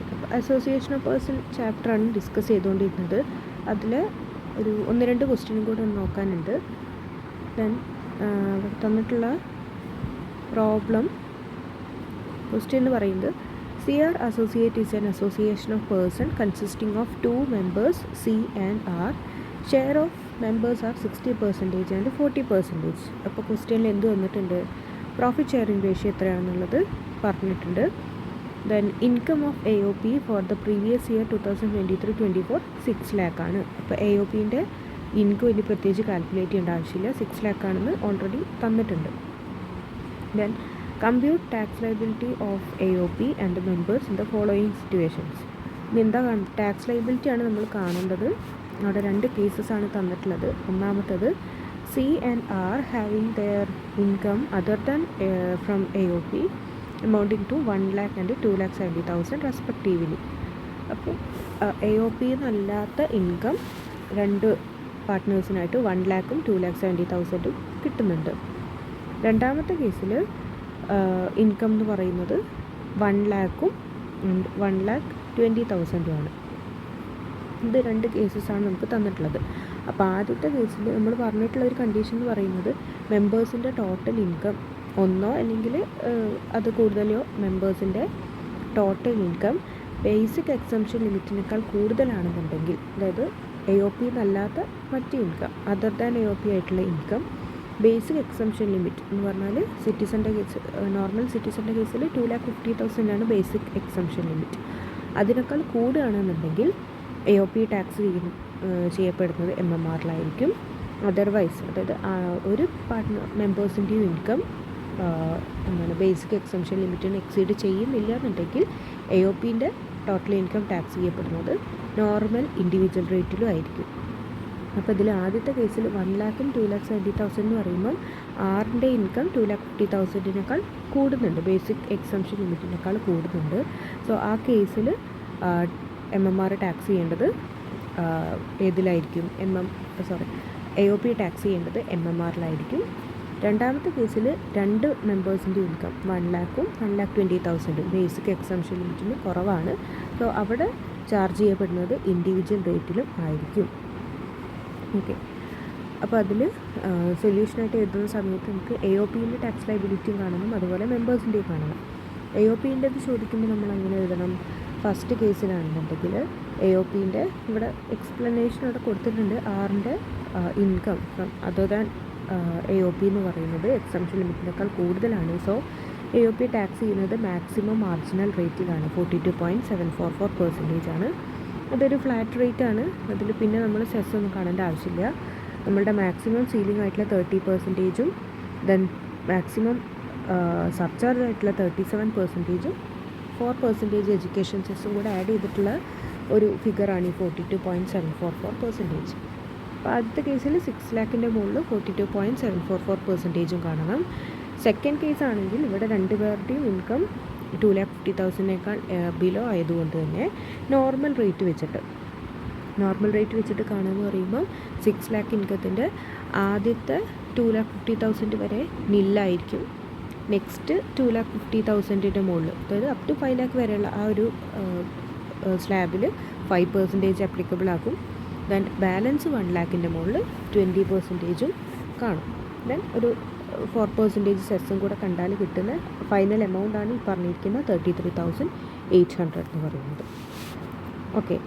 Okay, അപ്പോൾ association of person ചാപ്റ്ററാണ് discuss ചെയ്തുകൊണ്ടിരുന്നത്. അതിൽ ഒരു 1-2 ക്വസ്റ്റ്യനും കൂടെ ഒന്ന് നോക്കാനുണ്ട്. ദെൻ തന്നിട്ടുള്ള പ്രോബ്ലം ക്വസ്റ്റ്യൻ എന്ന് പറയുന്നത് CR associate is an association of person consisting of 2 members C and R. Share of members are 60% and 40%. അപ്പോൾ ക്വസ്റ്റ്യനിൽ എന്ത് വന്നിട്ടുണ്ട്, പ്രോഫിറ്റ് ഷെയറിംഗ് റേഷ്യോ എത്രയാണെന്നുള്ളത് പറഞ്ഞിട്ടുണ്ട്. Then income of AOP for the previous year 2023-24 6 lakh ആണ്. അപ്പോൾ AOPൻ്റെ income ഇനി പ്രത്യേകിച്ച് calculate ചെയ്യേണ്ട ആവശ്യമില്ല, 6 lakh ആണെന്ന് ഓൾറെഡി തന്നിട്ടുണ്ട്. Then compute tax liability of AOP and members in the following situations. ഇനി എന്താ ടാക്സ് ലയബിലിറ്റി ആണ് നമ്മൾ കാണേണ്ടത്. അവിടെ 2 കേസസ് ആണ് തന്നിട്ടുള്ളത്. ഒന്നാമത്തത് C and R having their income other than from AOP amounting to 1 lakh and 2,70,000 respectively. അപ്പോൾ AOP എന്നല്ലാത്ത ഇൻകം 2 പാർട്ട്നേഴ്സിനായിട്ട് 1 lakhും 2,70,000 കിട്ടുന്നുണ്ട്. രണ്ടാമത്തെ കേസിൽ ഇൻകം എന്ന് പറയുന്നത് 1 lakhും 1,20,000 ആണ്. ഇത് 2 കേസസാണ് നമുക്ക് തന്നിട്ടുള്ളത്. അപ്പോൾ ആദ്യത്തെ കേസിൽ നമ്മൾ പറഞ്ഞിട്ടുള്ള ഒരു കണ്ടീഷൻ എന്ന് പറയുന്നത് മെമ്പേഴ്സിൻ്റെ ടോട്ടൽ ഇൻകം ഒന്നോ അല്ലെങ്കിൽ അത് കൂടുതലോ മെമ്പേഴ്സിൻ്റെ ടോട്ടൽ ഇൻകം ബേസിക് എക്സംഷൻ ലിമിറ്റിനേക്കാൾ കൂടുതലാണെന്നുണ്ടെങ്കിൽ, അതായത് AOP എന്നല്ലാത്ത മറ്റ് ഇൻകം അതർ ദാൻ AOP ആയിട്ടുള്ള ഇൻകം ബേസിക് എക്സംഷൻ ലിമിറ്റ് എന്ന് പറഞ്ഞാൽ സിറ്റിസൻ്റെ കേസ്, നോർമൽ സിറ്റിസൻ്റെ കേസിൽ 2,50,000 ആണ് ബേസിക് എക്സംഷൻ ലിമിറ്റ്. അതിനേക്കാൾ കൂടുകയാണെന്നുണ്ടെങ്കിൽ AOP ടാക്സ് ചെയ്യപ്പെടുന്നത് MMRലായിരിക്കും. അതർവൈസ്, അതായത് ഒരു പാർട്ട്ണർ മെമ്പേഴ്സിൻ്റെയും ഇൻകം എന്താണ് ബേസിക് എക്സംഷൻ ലിമിറ്റിന് എക്സീഡ് ചെയ്യുന്നില്ല എന്നുണ്ടെങ്കിൽ AOPൻ്റെ ടോട്ടൽ ഇൻകം ടാക്സ് ചെയ്യപ്പെടുന്നത് നോർമൽ ഇൻഡിവിജ്വൽ റേറ്റിലും ആയിരിക്കും. അപ്പോൾ ഇതിൽ ആദ്യത്തെ കേസിൽ 1 lakhും 2,70,000 എന്ന് പറയുമ്പം ആറിൻ്റെ ഇൻകം 2,50,000-നേക്കാൾ കൂടുന്നുണ്ട്, ബേസിക് എക്സംഷൻ ലിമിറ്റിനേക്കാൾ കൂടുന്നുണ്ട്. സോ ആ കേസിൽ MMR ടാക്സ് ചെയ്യേണ്ടത് ഏതിലായിരിക്കും, AOP ടാക്സ് ചെയ്യേണ്ടത് MMRലായിരിക്കും. രണ്ടാമത്തെ കേസിൽ 2 മെമ്പേഴ്സിൻ്റെ ഇൻകം 1 lakhും 1,20,000 ബേസിക് എക്സംഷൻ ലിമിറ്റിന് കുറവാണ്. സോ അവിടെ ചാർജ് ചെയ്യപ്പെടുന്നത് ഇൻഡിവിജ്വൽ റേറ്റിലും ആയിരിക്കും. ഓക്കെ, അപ്പോൾ അതിൽ സൊല്യൂഷനായിട്ട് എഴുതുന്ന സമയത്ത് നമുക്ക് AOPൻ്റെ ടാക്സ് ലയബിലിറ്റിയും കാണണം, അതുപോലെ മെമ്പേഴ്സിൻ്റെയും കാണണം. AOPൻ്റെത് ചോദിക്കുമ്പോൾ നമ്മൾ അങ്ങനെ എഴുതണം. ഫസ്റ്റ് കേസിലാണെന്നുണ്ടെങ്കിൽ AOPൻ്റെ ഇവിടെ എക്സ്പ്ലനേഷൻ അവിടെ കൊടുത്തിട്ടുണ്ട്. ആറിൻ്റെ income from other than AOP എന്ന് പറയുന്നത് എക്സംഷൻ ലിമിറ്റിനേക്കാൾ കൂടുതലാണ്. സോ AOP ടാക്സ് ചെയ്യുന്നത് മാക്സിമം മാർജിനൽ റേറ്റിലാണ്, 42.744% ആണ്. അതൊരു ഫ്ലാറ്റ് റേറ്റ് ആണ്. അതിൽ പിന്നെ നമ്മൾ സെസ് ഒന്നും കാണേണ്ട ആവശ്യമില്ല. നമ്മളുടെ മാക്സിമം സീലിംഗ് ആയിട്ടുള്ള 30%, ദെൻ മാക്സിമം സർചാർജ് ആയിട്ടുള്ള 37%, 4% എഡ്യൂക്കേഷൻ സെസ്സും കൂടെ ആഡ് ചെയ്തിട്ടുള്ള ഒരു ഫിഗറാണ് ഈ 42.744%. അപ്പോൾ ആദ്യത്തെ കേസിൽ 6 lakhൻ്റെ മുകളിൽ 42.744% കാണണം. സെക്കൻഡ് കേസ് ആണെങ്കിൽ ഇവിടെ 2 പേരുടെയും ഇൻകം 2,50,000-നേക്കാൾ ബിലോ ആയതുകൊണ്ട് തന്നെ നോർമൽ റേറ്റ് വെച്ചിട്ട് കാണുമെന്ന് പറയുമ്പോൾ 6 lakh ഇൻകത്തിൻ്റെ ആദ്യത്തെ 2,50,000 വരെ നില്ലായിരിക്കും. നെക്സ്റ്റ് 2,50,000-ൻ്റെ മുകളിൽ, അതായത് അപ് ടു 5 lakh വരെയുള്ള ആ ഒരു സ്ലാബിൽ 5% അപ്ലിക്കബിൾ ആക്കും. ദെൻ ബാലൻസ് 1 lakhൻ്റെ മുകളിൽ 20% കാണും. ദെൻ ഒരു 4% സെസ്സും കൂടെ കണ്ടാൽ കിട്ടുന്ന ഫൈനൽ എമൗണ്ട് ആണ് ഈ പറഞ്ഞിരിക്കുന്ന 33,800 എന്ന് പറയുന്നത്. ഓക്കെ,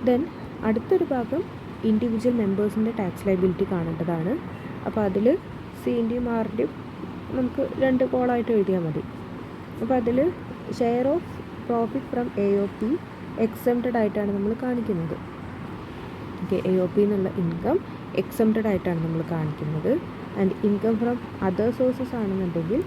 ദെൻ അടുത്തൊരു ഭാഗം ഇൻഡിവിജ്വൽ മെമ്പേഴ്സിൻ്റെ ടാക്സ് ലയബിലിറ്റി കാണേണ്ടതാണ്. അപ്പോൾ അതിൽ സിൻ്റെയും ആറിൻ്റെയും നമുക്ക് 2 കോളായിട്ട് എഴുതിയാൽ മതി. അപ്പോൾ അതിൽ share of profit from AOP exempted ആയിട്ടാണ് നമ്മൾ കാണിക്കുന്നത്. ഓക്കെ, AOP എന്നുള്ള ഇൻകം എക്സംപ്റ്റഡ് ആയിട്ടാണ് നമ്മൾ കാണിക്കുന്നത്. And income from other sources ആണെന്നുണ്ടെങ്കിൽ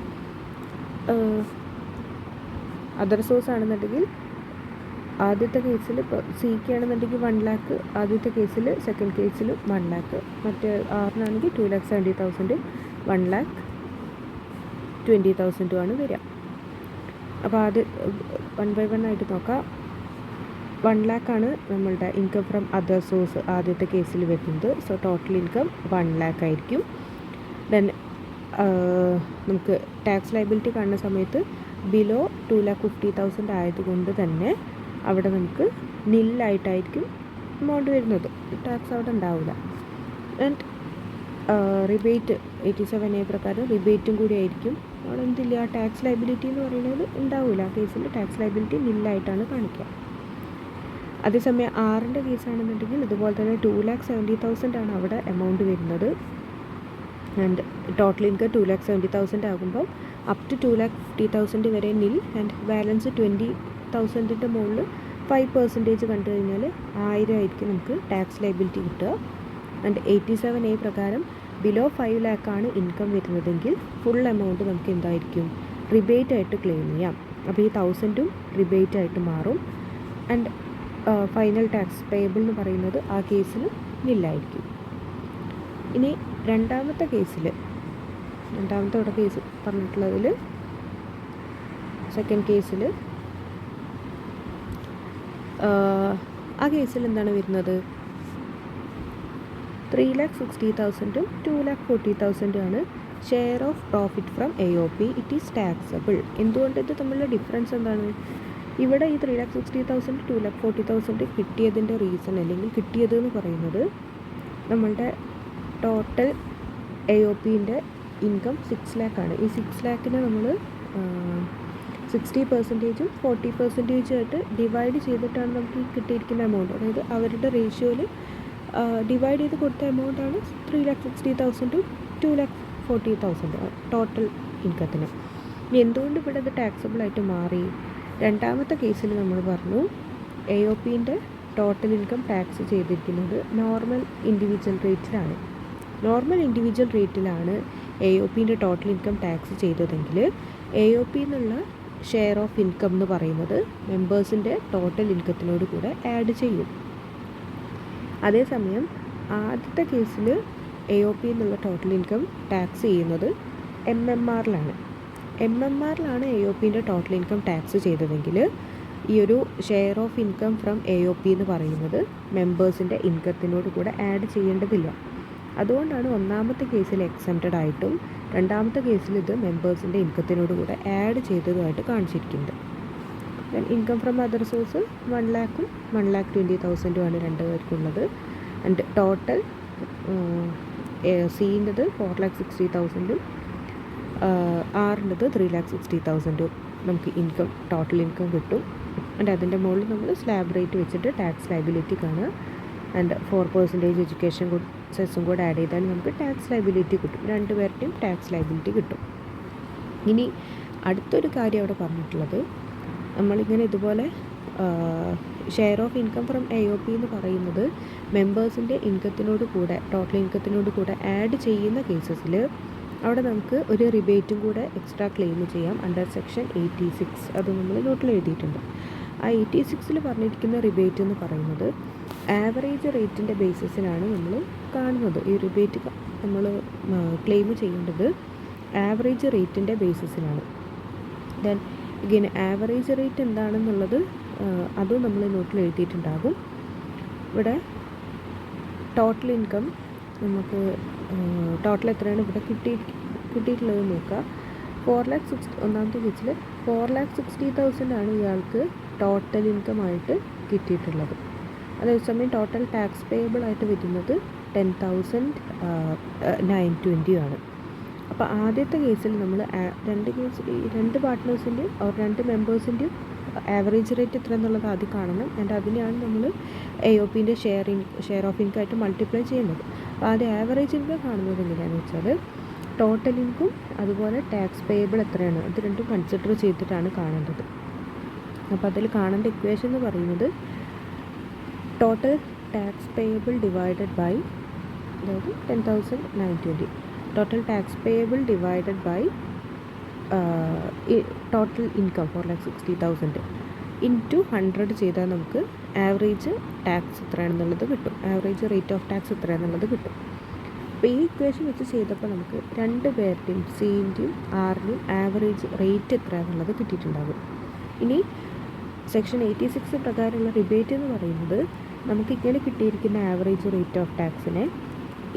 ആദ്യത്തെ കേസിൽ ഇപ്പോൾ സിക്ക് ആണെന്നുണ്ടെങ്കിൽ 1 lakh, ആദ്യത്തെ കേസിൽ സെക്കൻഡ് കേസിൽ 1 lakh, മറ്റേ ആറിനാണെങ്കിൽ 2,70,000, 1,20,000 ആണ് വരിക. അപ്പോൾ ആദ്യം 1 by 1 ആയിട്ട് നോക്കാം. 1 lakh ആണ് നമ്മളുടെ ഇൻകം ഫ്രം അതർ സോഴ്സ് ആദ്യത്തെ കേസിൽ വരുന്നത്. സോ ടോട്ടൽ ഇൻകം 1 lakh ആയിരിക്കും. ദെൻ നമുക്ക് ടാക്സ് ലയബിലിറ്റി കാണുന്ന സമയത്ത് ബിലോ 2,50,000 ആയതുകൊണ്ട് തന്നെ അവിടെ നമുക്ക് നില്ലായിട്ടായിരിക്കും എമൗണ്ട് വരുന്നത്, ടാക്സ് അവിടെ ഉണ്ടാവില്ല. ആൻഡ് റിബേറ്റ് 87A പ്രകാരം റിബേറ്റും കൂടി ആയിരിക്കും. അവിടെ എന്തില്ല, ടാക്സ് ലൈബിലിറ്റി എന്ന് പറയുന്നത് ഉണ്ടാവില്ല. ആ കേസിൽ ടാക്സ് ലൈബിലിറ്റി നില്ലായിട്ടാണ് കാണിക്കുക. അതേസമയം 6ൻ്റെ കേസാണെന്നുണ്ടെങ്കിൽ ഇതുപോലെ തന്നെ 2,70,000 ആണ് അവിടെ എമൗണ്ട് വരുന്നത്. ആൻഡ് ടോട്ടൽ ഇൻകം 2,70,000 ആകുമ്പോൾ അപ് ടു 2,50,000 വരെ നിൽ ആൻഡ് ബാലൻസ് 20,000ൻ്റെ മുകളിൽ 5% കണ്ടു കഴിഞ്ഞാൽ 1,000 ആയിരിക്കും നമുക്ക് ടാക്സ് ലൈബിലിറ്റി കിട്ടുക. ആൻഡ് 87A പ്രകാരം ബിലോ 5 lakh ആണ് ഇൻകം വരുന്നതെങ്കിൽ ഫുൾ എമൗണ്ട് നമുക്ക് എന്തായിരിക്കും, റിബേറ്റ് ആയിട്ട് ക്ലെയിം ചെയ്യാം. അപ്പോൾ ഈ 1,000 റിബേറ്റ് ആയിട്ട് മാറും. ആൻഡ് ഫൈനൽ ടാക്സ് പേയബിൾ എന്ന് പറയുന്നത് ആ കേസിൽ നില്ലായിരിക്കും. ഇനി രണ്ടാമത്തെ ഇവിടെ കേസ് പറഞ്ഞിട്ടുള്ളതിൽ സെക്കൻഡ് കേസിൽ ആ കേസിൽ എന്താണ് വരുന്നത്, 3,60,000 2,40,000 ആണ് share of profit from AOP. It is taxable. എന്തുകൊണ്ട് ഇത് തമ്മിലുള്ള ഡിഫറൻസ് എന്താണ്? ഇവിടെ ഈ 3,60,000 2,40,000 കിട്ടിയതിൻ്റെ റീസൺ അല്ലെങ്കിൽ കിട്ടിയത് എന്ന് പറയുന്നത് നമ്മളുടെ ടോട്ടൽ AOPൻ്റെ ഇൻകം 6 lakh ആണ്. ഈ 6 lakhനെ നമ്മൾ 60%ഉം 40% ആയിട്ട് ഡിവൈഡ് ചെയ്തിട്ടാണ് നമുക്ക് കിട്ടിയിരിക്കുന്ന എമൗണ്ട്. അതായത് അവരുടെ റേഷ്യോയിൽ ഡിവൈഡ് ചെയ്ത് കൊടുത്ത എമൗണ്ടാണ് 3,60,000 2,40,000 ടോട്ടൽ ഇൻകത്തിന്. ഇനി എന്തുകൊണ്ട് ഇവിടെ ഇത് ടാക്സബിൾ ആയിട്ട് മാറി? രണ്ടാമത്തെ കേസിൽ നമ്മൾ പറഞ്ഞു AOPൻ്റെ ടോട്ടൽ ഇൻകം ടാക്സ് ചെയ്തിരിക്കുന്നത് നോർമൽ ഇൻഡിവിജ്വൽ റേറ്റിലാണ്. നോർമൽ ഇൻഡിവിജ്വൽ റേറ്റിലാണ് AOPൻ്റെ ടോട്ടൽ ഇൻകം ടാക്സ് ചെയ്തതെങ്കിൽ AOP എന്നുള്ള ഷെയർ ഓഫ് ഇൻകം എന്ന് പറയുന്നത് മെമ്പേഴ്സിൻ്റെ ടോട്ടൽ ഇൻകത്തിനോട് കൂടെ ആഡ് ചെയ്യും. അതേസമയം ആദ്യത്തെ കേസിൽ AOP എന്നുള്ള ടോട്ടൽ ഇൻകം ടാക്സ് ചെയ്യുന്നത് MMRലാണ്. MMRലാണ് AOPൻ്റെ ടോട്ടൽ ഇൻകം ടാക്സ് ചെയ്തതെങ്കിൽ ഈ ഒരു share of income from AOP എന്ന് പറയുന്നത് മെമ്പേഴ്സിൻ്റെ ഇൻകത്തിനോട് കൂടെ ആഡ് ചെയ്യേണ്ടതില്ല. അതുകൊണ്ടാണ് ഒന്നാമത്തെ കേസിൽ എക്സംപ്റ്റഡ് ആയിട്ടും രണ്ടാമത്തെ കേസിൽ ഇത് മെമ്പേഴ്സിൻ്റെ ഇൻകത്തിനോട് കൂടെ ആഡ് ചെയ്തതുമായിട്ട് കാണിച്ചിരിക്കുന്നത്. ഇൻകം ഫ്രം അതർ സോഴ്സ് 1 lakhും 1,20,000 ആണ് രണ്ടുപേർക്കുള്ളത്. ആൻഡ് ടോട്ടൽ സിൻ്റെത് 4,60,000 ആറിൻ്റെത് 3,60,000 നമുക്ക് ഇൻകം ടോട്ടൽ ഇൻകം കിട്ടും. ആൻഡ് അതിൻ്റെ മുകളിൽ നമ്മൾ സ്ലാബ് റേറ്റ് വെച്ചിട്ട് ടാക്സ് ലൈബിലിറ്റി കാണുക. ആൻഡ് 4% എഡ്യൂക്കേഷൻ സെസ്സും കൂടെ ആഡ് ചെയ്താൽ നമുക്ക് ടാക്സ് ലൈബിലിറ്റി കിട്ടും. രണ്ടുപേരുടെയും ടാക്സ് ലൈബിലിറ്റി കിട്ടും. ഇനി അടുത്തൊരു കാര്യം അവിടെ പറഞ്ഞിട്ടുള്ളത്, നമ്മളിങ്ങനെ ഇതുപോലെ share of income from AOP എന്ന് പറയുന്നത് മെമ്പേഴ്സിൻ്റെ ഇൻകത്തിനോട് കൂടെ ടോട്ടൽ ഇൻകത്തിനോട് കൂടെ ആഡ് ചെയ്യുന്ന കേസസിൽ അവിടെ നമുക്ക് ഒരു റിബേറ്റും കൂടെ എക്സ്ട്രാ ക്ലെയിം ചെയ്യാം അണ്ടർ സെക്ഷൻ 86. അത് നമ്മൾ നോട്ടിൽ എഴുതിയിട്ടുണ്ട്. ആ 86-ൽ പറഞ്ഞിരിക്കുന്ന റിബേറ്റ് എന്ന് പറയുന്നത് ആവറേജ് റേറ്റിൻ്റെ ബേസിസിലാണ് നമ്മൾ കാണുന്നത്. ഈ റിബേറ്റ് നമ്മൾ ക്ലെയിം ചെയ്യേണ്ടത് ആവറേജ് റേറ്റിൻ്റെ ബേസിസിലാണ്. ദെൻ ഇങ്ങനെ ആവറേജ് റേറ്റ് എന്താണെന്നുള്ളത് അതും നമ്മൾ നോട്ടിൽ എഴുതിയിട്ടുണ്ടാകും. ഇവിടെ ടോട്ടൽ ഇൻകം നമുക്ക് ടോട്ടൽ എത്രയാണ് ഇവിടെ കിട്ടിയിട്ടുള്ളത് നോക്കുക. 4,60,000 ഒന്നാമത്തെ കേസിൽ 4,60,000 ആണ് ഇയാൾക്ക് ടോട്ടൽ ഇൻകമായിട്ട് കിട്ടിയിട്ടുള്ളത്. അതേസമയം ടോട്ടൽ ടാക്സ് പേയബിൾ ആയിട്ട് വരുന്നത് 10,920 ആണ്. അപ്പോൾ ആദ്യത്തെ കേസിൽ നമ്മൾ രണ്ട് പാർട്ട്നേഴ്സിൻ്റെയും രണ്ട് മെമ്പേഴ്സിൻ്റെയും ആവറേജ് റേറ്റ് എത്ര എന്നുള്ളത് ആദ്യം കാണണം. ആൻഡ് അതിനെയാണ് നമ്മൾ AOPൻ്റെ ഷെയർ ഓഫ് ഇൻകം ആയിട്ട് മൾട്ടിപ്ലൈ ചെയ്യുന്നത്. അപ്പോൾ ആദ്യം ആവറേജ് ഇൻകം കാണുന്നത് എങ്ങനെയാണെന്ന് വെച്ചാൽ ടോട്ടൽ ഇൻകം അതുപോലെ ടാക്സ് പേയബിൾ എത്രയാണ് അത് രണ്ടും കൺസിഡർ ചെയ്തിട്ടാണ് കാണേണ്ടത്. അപ്പോൾ അതിൽ കാണേണ്ട ഇക്വേഷൻ എന്ന് പറയുന്നത് total tax payable divided by, അതായത് 10,920 total tax payable divided by total income 4,60,000 into 100 ചെയ്താൽ നമുക്ക് ആവറേജ് ടാക്സ് എത്രയാണെന്നുള്ളത് കിട്ടും, ആവറേജ് റേറ്റ് ഓഫ് ടാക്സ് എത്രയാണെന്നുള്ളത് കിട്ടും. അപ്പോൾ ഈ ഇക്വേഷൻ വെച്ച് ചെയ്തപ്പോൾ നമുക്ക് രണ്ട് പേരുടെയും സിൻ്റെയും ആറിൻ്റെയും ആവറേജ് റേറ്റ് എത്രയാണെന്നുള്ളത് കിട്ടിയിട്ടുണ്ടാകും. ഇനി സെക്ഷൻ 86 പ്രകാരമുള്ള റിബേറ്റ് എന്ന് പറയുന്നത് നമുക്ക് ഇങ്ങനെ കിട്ടിയിരിക്കുന്ന ആവറേജ് റേറ്റ് ഓഫ് ടാക്സിനെ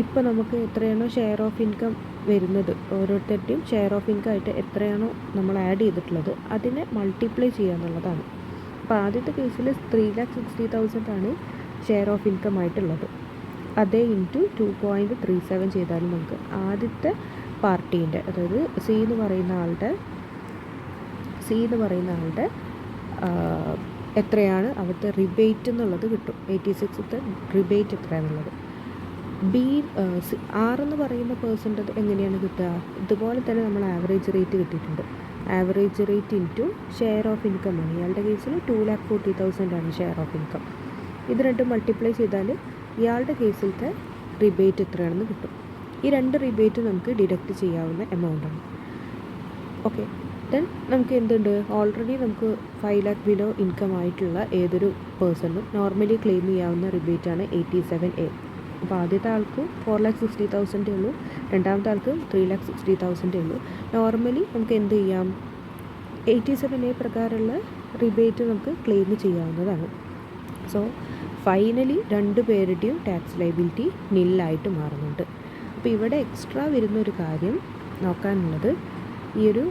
ഇപ്പോൾ നമുക്ക് എത്രയാണോ ഷെയർ ഓഫ് ഇൻകം വരുന്നത് ഓരോരുത്തരുടെയും ഷെയർ ഓഫ് ഇൻകം ആയിട്ട് എത്രയാണോ നമ്മൾ ആഡ് ചെയ്തിട്ടുള്ളത് അതിനെ മൾട്ടിപ്ലൈ ചെയ്യുക എന്നുള്ളതാണ്. അപ്പോൾ ആദ്യത്തെ കേസിൽ 3,60,000 ആണ് ഷെയർ ഓഫ് ഇൻകം ആയിട്ടുള്ളത്. അതേ ഇൻറ്റു 2.37 ചെയ്താലും നമുക്ക് ആദ്യത്തെ പാർട്ടീൻ്റെ, അതായത് സി എന്ന് പറയുന്ന ആളുടെ എത്രയാണ് അവിടുത്തെ റിബേറ്റ് എന്നുള്ളത് കിട്ടും. 86ത്തെ റിബേറ്റ് എത്രയാണെന്നുള്ളത്. ബി 6 എന്ന് പറയുന്ന പേഴ്സൻ്റ് എങ്ങനെയാണ് കിട്ടുക? ഇതുപോലെ തന്നെ നമ്മൾ ആവറേജ് റേറ്റ് കിട്ടിയിട്ടുണ്ട്. Average rate into share of income ആണ്. ഇയാളുടെ കേസിൽ 2,40,000 ആണ് ഷെയർ ഓഫ് ഇൻകം. ഇത് രണ്ടും മൾട്ടിപ്ലൈ ചെയ്താൽ ഇയാളുടെ കേസിലത്തെ റിബേറ്റ് എത്രയാണെന്ന് കിട്ടും. ഈ രണ്ട് റിബേറ്റ് നമുക്ക് ഡിഡക്റ്റ് ചെയ്യാവുന്ന എമൗണ്ടാണ്. ഓക്കെ, ദെൻ നമുക്ക് എന്തുണ്ട്, ഓൾറെഡി നമുക്ക് 5 lakh ബിലോ ഇൻകം ആയിട്ടുള്ള ഏതൊരു പേഴ്സണും നോർമലി ക്ലെയിം ചെയ്യാവുന്ന റിബേറ്റാണ് 87A. അപ്പോൾ ആദ്യത്തെ ആൾക്ക് 4,60,000 ഉള്ളൂ, രണ്ടാമത്തെ ആൾക്ക് 3,60,000 ഉള്ളൂ. നോർമലി നമുക്ക് എന്ത് ചെയ്യാം, 87A പ്രകാരമുള്ള റിബേറ്റ് നമുക്ക് ക്ലെയിം ചെയ്യാവുന്നതാണ്. സോ ഫൈനലി രണ്ട് പേരുടെയും ടാക്സ് ലയബിലിറ്റി നില്ലായിട്ട് മാറുന്നുണ്ട്. അപ്പോൾ ഇവിടെ എക്സ്ട്രാ വരുന്നൊരു കാര്യം നോക്കാനുള്ളത്, ഈ ഒരു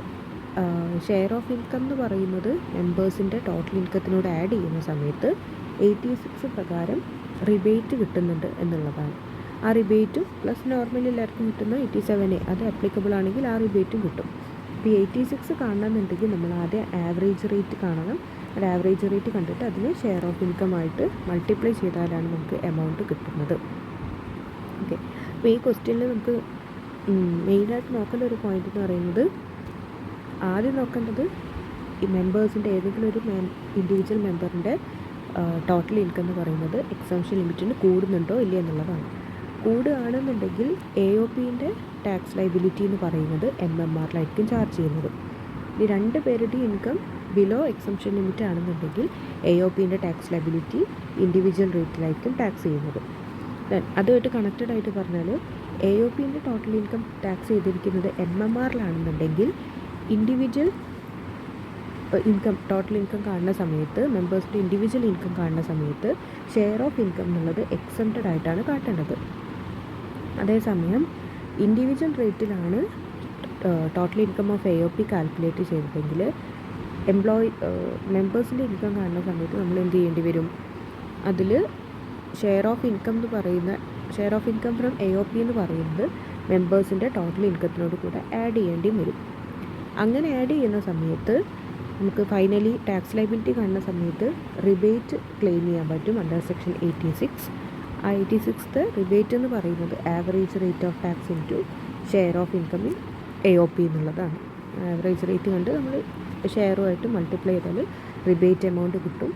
ഷെയർ ഓഫ് ഇൻകം എന്ന് പറയുന്നത് മെമ്പേഴ്സിൻ്റെ ടോട്ടൽ ഇൻകത്തിനോട് ആഡ് ചെയ്യുന്ന സമയത്ത് 86 പ്രകാരം റിബേറ്റ് കിട്ടുന്നുണ്ട് എന്നുള്ളതാണ്. ആ റിബേറ്റും പ്ലസ് നോർമലി എല്ലാവർക്കും കിട്ടുന്ന 87A അത് അപ്ലിക്കബിൾ ആണെങ്കിൽ ആ റിബേറ്റും കിട്ടും. ഇപ്പോൾ 86 കാണണമെന്നുണ്ടെങ്കിൽ നമ്മൾ ആദ്യം ആവറേജ് റേറ്റ് കാണണം. അത് ആവറേജ് റേറ്റ് കണ്ടിട്ട് അതിന് ഷെയർ ഓഫ് ഇൻകം ആയിട്ട് മൾട്ടിപ്ലൈ ചെയ്താലാണ് നമുക്ക് എമൗണ്ട് കിട്ടുന്നത്. ഓക്കെ, അപ്പോൾ ഈ ക്വസ്റ്റ്യനിൽ നമുക്ക് മെയിനായിട്ട് നോക്കേണ്ട ഒരു പോയിന്റ് എന്ന് പറയുന്നത്, ആദ്യം നോക്കേണ്ടത് ഈ മെമ്പേഴ്സിൻ്റെ ഏതെങ്കിലും ഒരു ഇൻഡിവിജ്വൽ മെമ്പറിൻ്റെ ടോട്ടൽ ഇൻകം എന്ന് പറയുന്നത് എക്സംഷൻ ലിമിറ്റിന് കൂടുന്നുണ്ടോ ഇല്ല എന്നുള്ളതാണ്. കൂടുകയാണെന്നുണ്ടെങ്കിൽ AOPൻ്റെ ടാക്സ് ലയബിലിറ്റി എന്ന് പറയുന്നത് MMRലായിരിക്കും ചാർജ് ചെയ്യുന്നത്. ഈ രണ്ട് പേരുടെയും ഇൻകം ബിലോ എക്സംഷൻ ലിമിറ്റ് ആണെന്നുണ്ടെങ്കിൽ AOPൻ്റെ ടാക്സ് ലയബിലിറ്റി ഇൻഡിവിജ്വൽ റേറ്റിലായിരിക്കും ടാക്സ് ചെയ്യുന്നത്. അതുമായിട്ട് കണക്റ്റഡ് ആയിട്ട് പറഞ്ഞാൽ AOPൻ്റെ ടോട്ടൽ ഇൻകം ടാക്സ് ചെയ്തിരിക്കുന്നത് MMRലാണെന്നുണ്ടെങ്കിൽ ഇൻഡിവിജ്വൽ ഇൻകം ടോട്ടൽ ഇൻകം കാണുന്ന സമയത്ത്, മെമ്പേഴ്സിൻ്റെ ഇൻഡിവിജ്വൽ ഇൻകം കാണുന്ന സമയത്ത് ഷെയർ ഓഫ് ഇൻകം എന്നുള്ളത് എക്സംപ്റ്റഡ് ആയിട്ടാണ് കാട്ടേണ്ടത്. അതേസമയം ഇൻഡിവിജ്വൽ റേറ്റിലാണ് total income of AOP calculate ചെയ്തതെങ്കിൽ മെമ്പേഴ്സിൻ്റെ ഇൻകം കാണുന്ന സമയത്ത് നമ്മൾ എന്ത് ചെയ്യേണ്ടി വരും, അതിൽ share of income from AOP എന്ന് പറയുന്നത് മെമ്പേഴ്സിൻ്റെ ടോട്ടൽ ഇൻകത്തിനോട് കൂടെ ആഡ് ചെയ്യേണ്ടി വരും. അങ്ങനെ ആഡ് ചെയ്യുന്ന സമയത്ത് നമുക്ക് ഫൈനലി ടാക്സ് ലയബിലിറ്റി കാണുന്ന സമയത്ത് റിബേറ്റ് ക്ലെയിം ചെയ്യാൻ പറ്റും അണ്ടർ സെക്ഷൻ 86. ആ 86th റിബേറ്റ് എന്ന് പറയുന്നത് average rate of tax into share of income in AOP എന്നുള്ളതാണ്. ആവറേജ് റേറ്റ് കണ്ട് നമ്മൾ ഷെയറുമായിട്ട് മൾട്ടിപ്ലൈ ചെയ്താൽ റിബേറ്റ് എമൗണ്ട് കിട്ടും.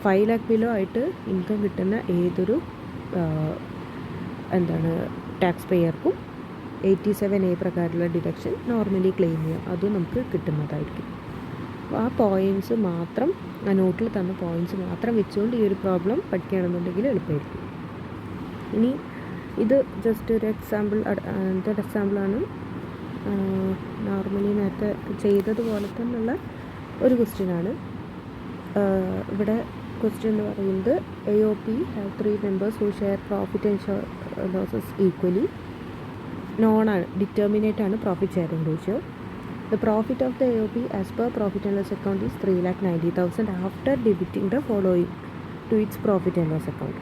5 lakh ബിലോ ആയിട്ട് ഇൻകം കിട്ടുന്ന ഏതൊരു ടാക്സ് പേയർക്കും 87A പ്രകാരമുള്ള ഡിഡക്ഷൻ നോർമലി ക്ലെയിം ചെയ്യാം, അതും നമുക്ക് കിട്ടുന്നതായിരിക്കും. അപ്പോൾ ആ പോയിൻറ്റ്സ് മാത്രം, ആ നോട്ടിൽ തന്ന പോയിൻറ്റ്സ് മാത്രം വെച്ചുകൊണ്ട് ഈ ഒരു പ്രോബ്ലം പഠിക്കുകയാണെന്നുണ്ടെങ്കിൽ എളുപ്പമായിരിക്കും. ഇനി ഇത് ജസ്റ്റ് ഒരു എക്സാമ്പിളാണ്. നോർമലി നേരത്തെ ചെയ്തതുപോലെ തന്നെയുള്ള ഒരു ക്വസ്റ്റ്യനാണ്. ഇവിടെ ക്വസ്റ്റ്യൻ എന്ന് പറയുന്നത് AOP have 3 members who share profit and losses equally. നോണാണ്, ഡിറ്റർമിനേറ്റാണ് profit sharing ratio. The profit of the AOP as per profit and loss account is 3,90,000 after debiting the following to its profit and loss account.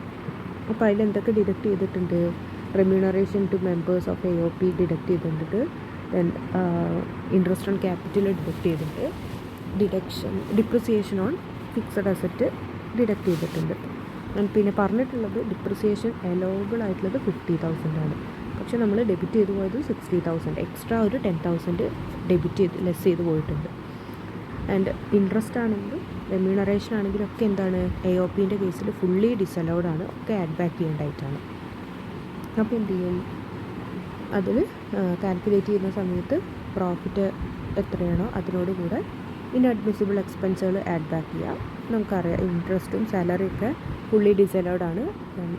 അപ്പോൾ അതിൽ എന്തൊക്കെ deduct ചെയ്തിട്ടുണ്ട്? Remuneration to members of AOP deduct ചെയ്തിട്ടുണ്ട്, then interest on capital deduct ചെയ്തിട്ടുണ്ട്, depreciation on fixed asset deduct ചെയ്തിട്ടുണ്ട്. പിന്നെ പറഞ്ഞിട്ടുള്ളത് depreciation allowable ആയിട്ടുള്ളത് 50,000 ആണ്. പക്ഷെ നമ്മൾ ഡെബിറ്റ് ചെയ്ത് പോയത് 60,000, എക്സ്ട്രാ ഒരു 10,000 ലെസ് ചെയ്ത് പോയിട്ടുണ്ട്. ആൻഡ് ഇൻട്രസ്റ്റ് ആണെങ്കിലും റെമ്യൂണറേഷൻ ആണെങ്കിലും ഒക്കെ എന്താണ്, AOPൻ്റെ കേസിൽ ഫുള്ളി ഡിസലൗഡ് ആണ്, ഒക്കെ ആഡ് ബാക്ക് ചെയ്യേണ്ടതായിട്ടാണ്. അപ്പോൾ എന്ത് ചെയ്യും, അതിൽ കാൽക്കുലേറ്റ് ചെയ്യുന്ന സമയത്ത് പ്രോഫിറ്റ് എത്രയാണോ അതിനോട് കൂടെ ഇൻഅഡ്മിസിബിൾ എക്സ്പെൻസുകൾ ആഡ് ബാക്ക് ചെയ്യാം. നമുക്കറിയാം ഇൻട്രസ്റ്റും സാലറിയൊക്കെ ഫുള്ളി ഡിസലൗഡ് ആണ്.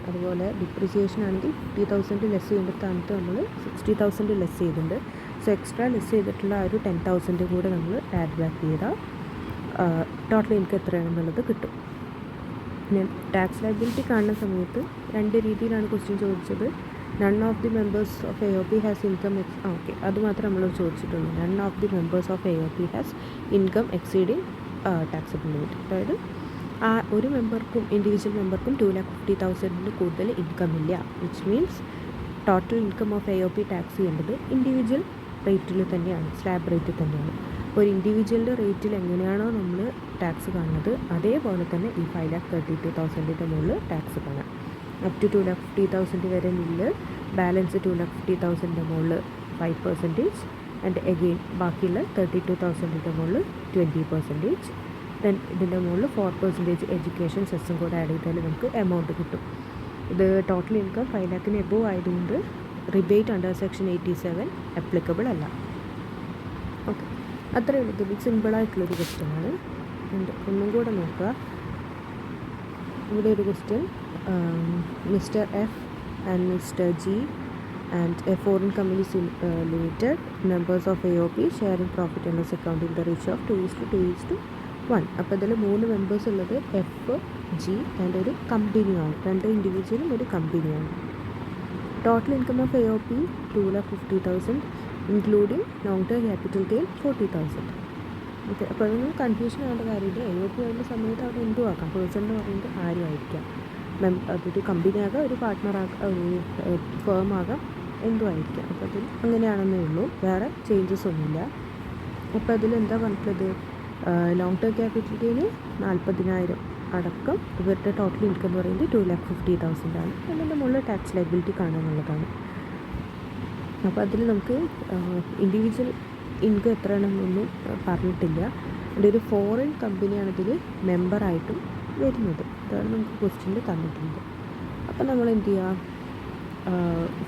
അതുപോലെ ഡിപ്രിസിയേഷൻ ആണെങ്കിൽ 50,000 ലെസ് ചെയ്യേണ്ട സ്ഥാനത്ത് നമ്മൾ 60,000 ലെസ് ചെയ്തിട്ടുണ്ട്. സോ എക്സ്ട്രാ ലെസ് ചെയ്തിട്ടുള്ള ആ ഒരു 10,000 കൂടെ നമ്മൾ ആഡ് ബാക്ക് ചെയ്താൽ ടോട്ടൽ ഇൻകം എത്രയാണെന്നുള്ളത് കിട്ടും. പിന്നെ ടാക്സ് ലയബിലിറ്റി കാണുന്ന സമയത്ത് രണ്ട് രീതിയിലാണ് ക്വസ്റ്റ്യൻ ചോദിച്ചത്. None of the members of A O P has income okay, അത് മാത്രമേ നമ്മൾ ചോദിച്ചിട്ടുള്ളൂ. None of the members of A O P has income exceeding taxable limit. അതായത് ആ ഒരു മെമ്പർക്കും ഇൻഡിവിജ്വൽ മെമ്പർക്കും 2,50,000 കൂടുതൽ ഇൻകം ഇല്ല. Which means total income of A O P tax ചെയ്യേണ്ടത് ഇൻഡിവിജ്വൽ റേറ്റിൽ തന്നെയാണ്, സ്ലാബ് റേറ്റിൽ തന്നെയാണ്. ഒരു ഇൻഡിവിജ്വലിൻ്റെ റേറ്റിൽ എങ്ങനെയാണോ നമ്മൾ ടാക്സ് കാണുന്നത് അതേപോലെ തന്നെ ഈ 5,32,000 മുകളിൽ ടാക്സ് കാണാം. അപ് ടു 2,50,000 വരെ നില്ല്, ബാലൻസ് 2,50,000 മുകളിൽ 5%, ആൻഡ് എഗെയിൻ ബാക്കിയുള്ള 32,000 മുകളിൽ 20%. ദെൻ ഇതിൻ്റെ മുകളിൽ 4% എഡ്യൂക്കേഷൻ സെസ്സും കൂടെ ആഡ് ചെയ്താൽ നമുക്ക് എമൗണ്ട് കിട്ടും. ഇത് ടോട്ടൽ ഇൻകം 5 lakhന് എബോവ് ആയതുകൊണ്ട് റിബേറ്റ് അണ്ടർ സെക്ഷൻ 87 അപ്ലിക്കബിൾ അല്ല. ഓക്കെ, അത്രയേ ഉള്ളൂ. ഇത് സിമ്പിളായിട്ടുള്ളൊരു ക്വസ്റ്റ്യൻ ആണ്. ഒന്നും കൂടെ നോക്കുക. ഇവിടെ ഒരു question, mister F and mister G and a foreign company limited, members of AOP sharing profit and loss account in the ratio of 2:1. അപ്പോൾ ഇതിൽ 3 മെമ്പേഴ്സ് ഉള്ളത് എഫ്, ജി ആൻഡ് ഒരു കമ്പനിയാണ്. 2 ഇൻഡിവിജ്വലും ഒരു കമ്പനിയാണ്. Total income of AOP 2,50,000 including long term capital gain 40,000. Okay, അപ്പോൾ അതൊന്നും confusion ആവേണ്ട കാര്യമില്ല. AOP ആവുന്ന സമയത്ത് അവിടെ എന്തും ആക്കാം. പേഴ്സൺ എന്ന് പറയുന്നത് ആരുമായിരിക്കാം. അതൊരു കമ്പനിയാകാം, ഒരു പാർട്ട്ണറാകാം, ഒരു ഫേം ആകാം, എന്തും ആയിരിക്കാം. അപ്പോൾ അതിൽ അങ്ങനെയാണെന്നേ ഉള്ളൂ, വേറെ ചേഞ്ചസ് ഒന്നുമില്ല. അപ്പോൾ അതിൽ എന്താ പറഞ്ഞിട്ടുള്ളത്, ലോങ് ടേം ക്യാപിറ്റൽ ഗെയിന് 40,000 അടക്കം ഇവരുടെ ടോട്ടൽ ഇൻകം എന്ന് പറയുന്നത് 2,50,000 ആണ്. അതിൻ്റെ മുകളിൽ ടാക്സ് ലയബിലിറ്റി കാണാനുള്ളതാണ്. അപ്പോൾ അതിൽ നമുക്ക് ഇൻഡിവിജ്വൽ ഇൻകം എത്രയാണെന്നൊന്നും പറഞ്ഞിട്ടില്ല. അതിൻ്റെ ഒരു ഫോറിൻ കമ്പനിയാണ് ഇതിൽ മെമ്പറായിട്ടും വരുന്നത്. അതാണ് നമുക്ക് ക്വസ്റ്റ്യനിൽ തന്നിട്ടുണ്ട്. അപ്പോൾ നമ്മൾ എന്ത് ചെയ്യുക,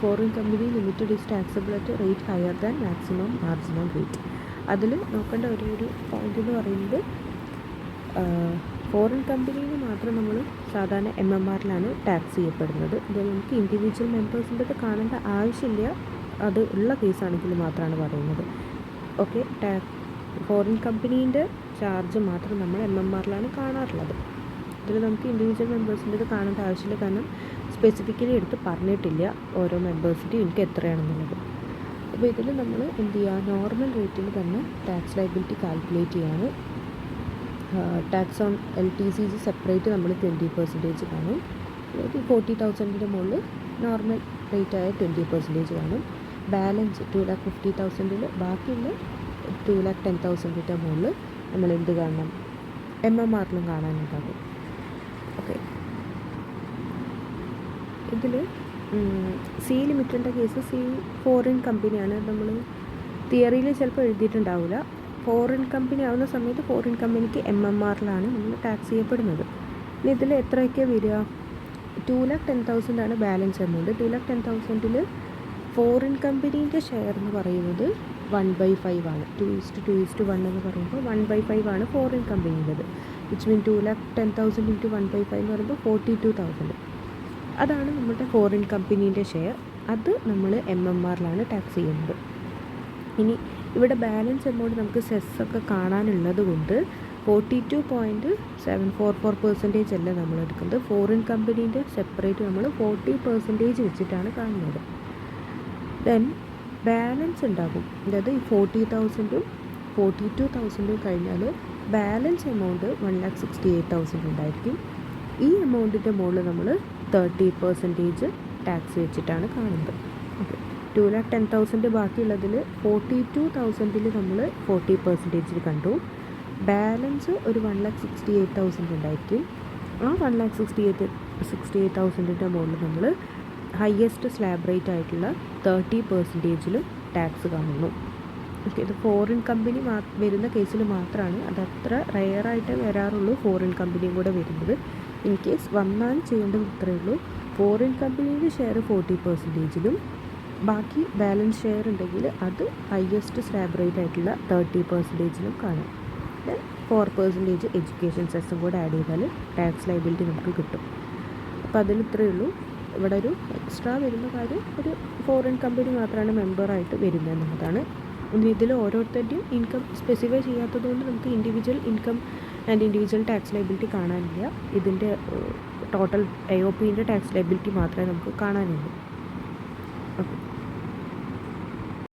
foreign company limited is taxable at rate higher than maximum marginal rate. അതിൽ നോക്കേണ്ട ഒരു പോയിന്റ് എന്ന് പറയുന്നത്, ഫോറിൻ കമ്പനിയിൽ മാത്രം നമ്മൾ സാധാരണ MMRലാണ് ടാക്സ് ചെയ്യപ്പെടുന്നത്. ഇത് നമുക്ക് ഇൻഡിവിജ്വൽ മെമ്പേഴ്സിൻ്റെ അത് കാണേണ്ട ആവശ്യമില്ല, അത് ഉള്ള കേസാണെങ്കിൽ മാത്രമാണ് പറയുന്നത്. ഓക്കെ, ഫോറിൻ കമ്പനീൻ്റെ ചാർജ് മാത്രം നമ്മൾ MMRലാണ് കാണാറുള്ളത്. ഇതിൽ നമുക്ക് ഇൻഡിവിജ്വൽ മെമ്പേഴ്സിൻ്റെ ഇത് കാണേണ്ട ആവശ്യമില്ല, കാരണം സ്പെസിഫിക്കലി എടുത്ത് പറഞ്ഞിട്ടില്ല ഓരോ മെമ്പേഴ്സിൻ്റെ എനിക്ക് എത്രയാണെന്നുള്ളത്. അപ്പോൾ ഇതിൽ നമ്മൾ എന്ത് ചെയ്യുക, നോർമൽ റേറ്റിൽ തന്നെ ടാക്സ് ലയബിലിറ്റി കാൽക്കുലേറ്റ് ചെയ്യാണ്. ടാക്സ് ഓൺ LTCs സെപ്പറേറ്റ് നമ്മൾ 20% കാണും. അതായത് 40,000 മുകളിൽ നോർമൽ റേറ്റായ 20% കാണും. ബാലൻസ് 2,50,000 ബാക്കിയുള്ള 2,10,000 മുകളിൽ നമ്മൾ എന്ത് കാണണം, MMRലും കാണാനുണ്ടാകും. ഓക്കെ, ഇതിൽ സി ലിമിറ്റഡിൻ്റെ കേസ്, സി ഫോറിൻ കമ്പനിയാണ്. നമ്മൾ തിയറിയിൽ ചിലപ്പോൾ എഴുതിയിട്ടുണ്ടാവില്ല. ഫോറിൻ കമ്പനി ആവുന്ന സമയത്ത് ഫോറിൻ കമ്പനിക്ക് MMRലാണ് നമ്മൾ ടാക്സ് ചെയ്യപ്പെടുന്നത്. ഇനി ഇതിൽ എത്രയൊക്കെ വരിക, 2,10,000 ആണ് ബാലൻസ് എമൗണ്ട്. 2,10,000 ഫോറിൻ കമ്പനീൻ്റെ ഷെയർ എന്ന് പറയുന്നത് 1/5 ആണ്. 2:1 എന്ന് പറയുമ്പോൾ 1/5 ആണ് ഫോറിൻ കമ്പനിയുടേത്. വിച്ച് മീൻ 2,10,000 ഇൻറ്റു 1/5 എന്ന് പറയുമ്പോൾ 42,000. അതാണ് നമ്മുടെ ഫോറിൻ കമ്പനീൻ്റെ ഷെയർ. അത് നമ്മൾ MMRലാണ് ടാക്സ് ചെയ്യുന്നത്. ഇനി ഇവിടെ ബാലൻസ് എമൗണ്ട് നമുക്ക് സെസ്സൊക്കെ കാണാനുള്ളത് കൊണ്ട് 42.744% അല്ല നമ്മൾ എടുക്കുന്നത്. ഫോറിൻ കമ്പനീൻ്റെ സെപ്പറേറ്റ് നമ്മൾ 40% വെച്ചിട്ടാണ് കാണുന്നത്. ദെൻ ബാലൻസ് ഉണ്ടാകും. അതായത് ഈ 40,000ഉം 42,000ഉം കഴിഞ്ഞാൽ ബാലൻസ് എമൗണ്ട് 1,68,000 ഉണ്ടായിരിക്കും. ഈ എമൗണ്ടിൻ്റെ മുകളിൽ നമ്മൾ 30% ടാക്സ് വെച്ചിട്ടാണ് കാണുന്നത്. ഓക്കെ, 2,10,000 ബാക്കിയുള്ളതിൽ 42,000 നമ്മൾ 40% കണ്ടു. ബാലൻസ് ഒരു 1,68,000 ഉണ്ടായിരിക്കും. ആ 1,68,000 മുകളിൽ നമ്മൾ ഹയസ്റ്റ് സ്ലാബ് റേറ്റ് ആയിട്ടുള്ള 30% ടാക്സ് കാണുന്നു. ഓക്കെ, ഇത് ഫോറിൻ കമ്പനി വരുന്ന കേസിൽ മാത്രമാണ്. അതത്ര റെയറായിട്ട് വരാറുള്ളൂ ഫോറിൻ കമ്പനിയും കൂടെ വരുന്നത്. ഇൻ കേസ് വന്നാൽ ചെയ്യേണ്ടത് ഇത്രയേ ഉള്ളൂ. ഫോറിൻ കമ്പനിയുടെ ഷെയർ 40%ലും ബാക്കി ബാലൻസ് ഷെയർ ഉണ്ടെങ്കിൽ അത് ഹയസ്റ്റ് സ്ലാബ് റേറ്റ് ആയിട്ടുള്ള 30%ലും കാണാം. ദെൻ 4% എഡ്യൂക്കേഷൻ സെസ്സും കൂടെ ആഡ് ചെയ്താൽ ടാക്സ് ലയബിലിറ്റി നമുക്ക് കിട്ടും. അപ്പോൾ അതിൽ ഇത്രയേ ഉള്ളൂ. ഇവിടെ ഒരു എക്സ്ട്രാ വരുന്ന കാര്യം, ഒരു ഫോറിൻ കമ്പനി മാത്രമാണ് മെമ്പറായിട്ട് വരുന്നത് എന്നുള്ളതാണ്. ഇതിൽ ഓരോരുത്തരുടെയും ഇൻകം സ്പെസിഫൈ ചെയ്യാത്തത് കൊണ്ട് നമുക്ക് individual income and individual tax liability കാണാനില്ല. ഇതിൻ്റെ ടോട്ടൽ AOPൻ്റെ ടാക്സ് ലയബിലിറ്റി മാത്രമേ നമുക്ക് കാണാനുള്ളൂ. ഓക്കെ.